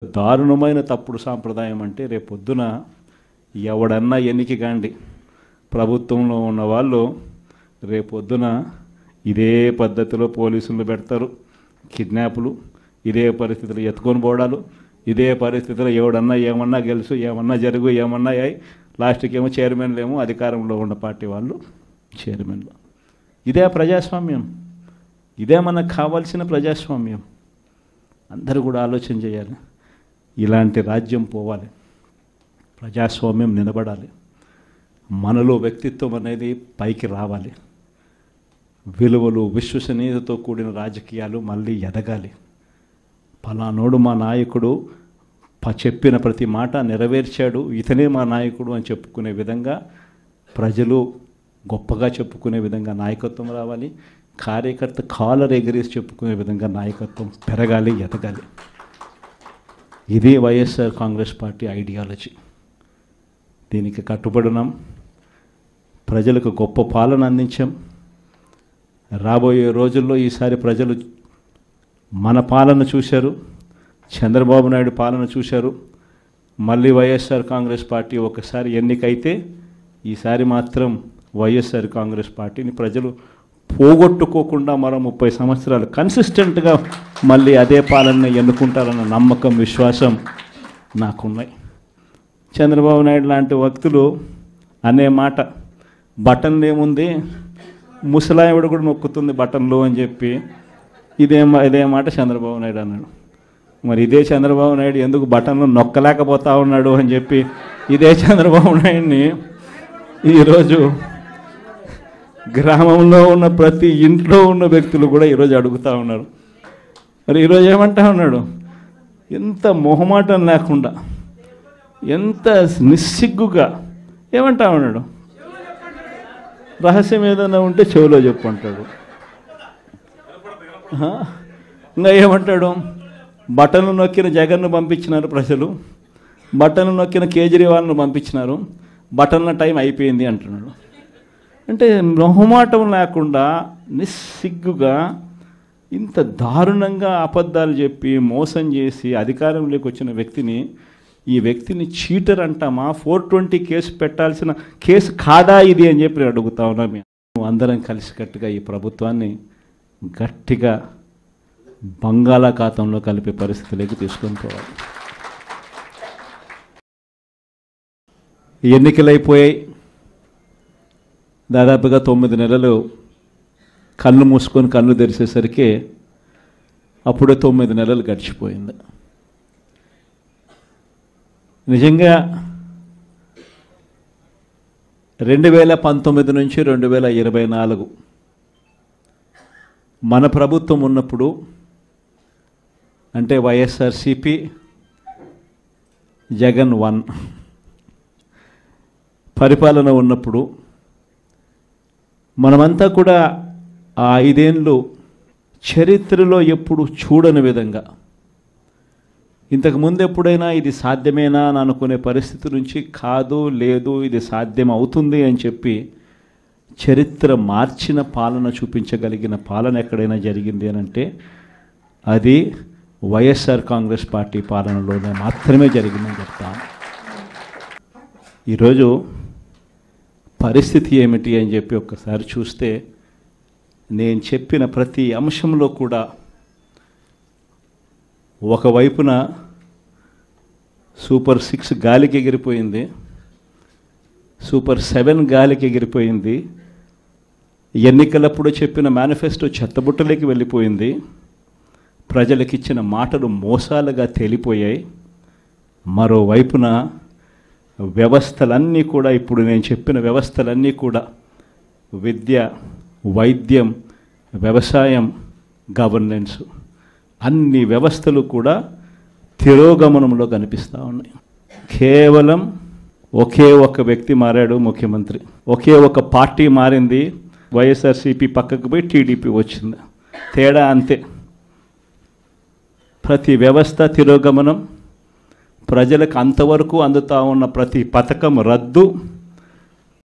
దారుణమైన తప్పుడు సాంప్రదాయం అంటే రేపొద్దున ఎవడన్నా ఎన్నికి కాండి ప్రభుత్వంలో ఉన్న వాళ్ళు రేపొద్దున ఇదే పద్ధతిలో పోలీసులు పెడతారు, కిడ్నాపులు, ఇదే పరిస్థితులు ఎత్తుకొని పోవడాలు, ఇదే పరిస్థితుల్లో ఎవడన్నా ఏమన్నా గెలుసు, ఏమన్నా జరుగు, ఏమన్నా అయ్యి లాస్ట్కి ఏమో చైర్మన్లు ఏమో అధికారంలో ఉన్న పార్టీ వాళ్ళు చైర్మన్లు. ఇదే ప్రజాస్వామ్యం, ఇదే మనకు కావాల్సిన ప్రజాస్వామ్యం. అందరూ కూడా ఆలోచన చేయాలి. ఇలాంటి రాజ్యం పోవాలి, ప్రజాస్వామ్యం నిలబడాలి, మనలో వ్యక్తిత్వం అనేది పైకి రావాలి, విలువలు విశ్వసనీయతతో కూడిన రాజకీయాలు మళ్ళీ ఎదగాలి. పలానోడు మా నాయకుడు చెప్పిన ప్రతి మాట నెరవేర్చాడు, ఇతనే మా నాయకుడు అని చెప్పుకునే విధంగా ప్రజలు గొప్పగా చెప్పుకునే విధంగా నాయకత్వం రావాలి. కార్యకర్త కాలర్ ఎగిరేసి చెప్పుకునే విధంగా నాయకత్వం పెరగాలి, ఎదగాలి. ఇది వైఎస్ఆర్ కాంగ్రెస్ పార్టీ ఐడియాలజీ. దీనికి కట్టుబడినాం, ప్రజలకు గొప్ప పాలన అందించాం. రాబోయే రోజుల్లో ఈసారి ప్రజలు మన పాలన చూశారు, చంద్రబాబు నాయుడు పాలన చూశారు. మళ్ళీ వైఎస్ఆర్ కాంగ్రెస్ పార్టీ ఒకసారి ఎన్నికైతే ఈసారి మాత్రం వైఎస్ఆర్ కాంగ్రెస్ పార్టీని ప్రజలు పోగొట్టుకోకుండా మరో 30 సంవత్సరాలు కన్సిస్టెంట్గా మళ్ళీ అదే పాలనని ఎన్నుకుంటారన్న నమ్మకం, విశ్వాసం నాకున్నాయి. చంద్రబాబు నాయుడు లాంటి వ్యక్తులు అనే మాట, బటన్లు ఏముంది, ముసలావిడ కూడా నొక్కుతుంది బటన్లు అని చెప్పి ఇదే మాట చంద్రబాబు నాయుడు అన్నాడు. మరి ఇదే చంద్రబాబు నాయుడు ఎందుకు బటన్లు నొక్కలేకపోతా ఉన్నాడు అని చెప్పి ఇదే చంద్రబాబు నాయుడిని ఈరోజు గ్రామంలో ఉన్న ప్రతి ఇంట్లో ఉన్న వ్యక్తులు కూడా ఈరోజు అడుగుతూ ఉన్నారు. మరి ఈరోజు ఏమంటా ఉన్నాడు, ఎంత మొహమాటం లేకుండా, ఎంత నిస్సిగ్గుగా ఏమంటా ఉన్నాడు, రహస్యం ఏదైనా ఉంటే చెవిలో చెప్పు అంటాడు. ఇంకా ఏమంటాడు, బటన్లు నొక్కిన జగన్ను పంపించినారు ప్రజలు, బటన్లు నొక్కిన కేజ్రీవాల్ను పంపించినారు, బటన్ల టైం అయిపోయింది అంటున్నాడు. అంటే మొహమాటం లేకుండా నిస్సిగ్గుగా ఇంత దారుణంగా అబద్ధాలు చెప్పి మోసం చేసి అధికారంలోకి వచ్చిన ఈ వ్యక్తిని చీటర్ అంటామా, 420 కేసు పెట్టాల్సిన కేసు కాదా ఇది అని చెప్పి అడుగుతా ఉన్నాం. మేము అందరం కలిసికట్టుగా ఈ ప్రభుత్వాన్ని గట్టిగా బంగాళాఖాతంలో కలిపే పరిస్థితిలోకి తీసుకొని పోవాలి. ఎన్నికలైపోయాయి, దాదాపుగా 9 నెలలు కళ్ళు మూసుకొని కళ్ళు తెరిచేసరికి అప్పుడే 9 నెలలు గడిచిపోయింది. నిజంగా 2019 నుంచి 2024 మన ప్రభుత్వం ఉన్నప్పుడు, అంటే వైఎస్ఆర్సిపి జగన్ 1 పరిపాలన ఉన్నప్పుడు మనమంతా కూడా ఆ 5 ఏళ్ళు చరిత్రలో ఎప్పుడు చూడని విధంగా, ఇంతకుముందు ఎప్పుడైనా ఇది సాధ్యమేనా అని అనుకునే పరిస్థితి నుంచి కాదు, లేదు, ఇది సాధ్యం అవుతుంది అని చెప్పి చరిత్ర మార్చిన పాలన చూపించగలిగిన పాలన ఎక్కడైనా జరిగింది అని అంటే అది వైఎస్ఆర్ కాంగ్రెస్ పార్టీ పాలనలోనే మాత్రమే జరిగిందని చెప్తాను. ఈరోజు పరిస్థితి ఏమిటి అని చెప్పి ఒక్కసారి చూస్తే, నేను చెప్పిన ప్రతి అంశంలో కూడా ఒకవైపున సూపర్ 6 గాలికి ఎగిరిపోయింది, సూపర్ 7 గాలికి ఎగిరిపోయింది, ఎన్నికలప్పుడు చెప్పిన మేనిఫెస్టో చెత్తబుట్టలోకి వెళ్ళిపోయింది, ప్రజలకు ఇచ్చిన మాటలు మోసాలుగా తేలిపోయాయి. మరోవైపున వ్యవస్థలన్నీ కూడా, ఇప్పుడు నేను చెప్పిన వ్యవస్థలన్నీ కూడా, విద్య, వైద్యం, వ్యవసాయం, గవర్నెన్స్, అన్ని వ్యవస్థలు కూడా తిరోగమనంలో కనిపిస్తూ ఉన్నాయి. కేవలం ఒకే ఒక వ్యక్తి మారాడు, ముఖ్యమంత్రి. ఒకే ఒక పార్టీ మారింది, వైఎస్ఆర్సీపీ పక్కకు పోయి టీడీపీ వచ్చింది. తేడా అంతే. ప్రతి వ్యవస్థ తిరోగమనం, ప్రజలకు అంతవరకు అందుతూ ఉన్న ప్రతి పథకం రద్దు,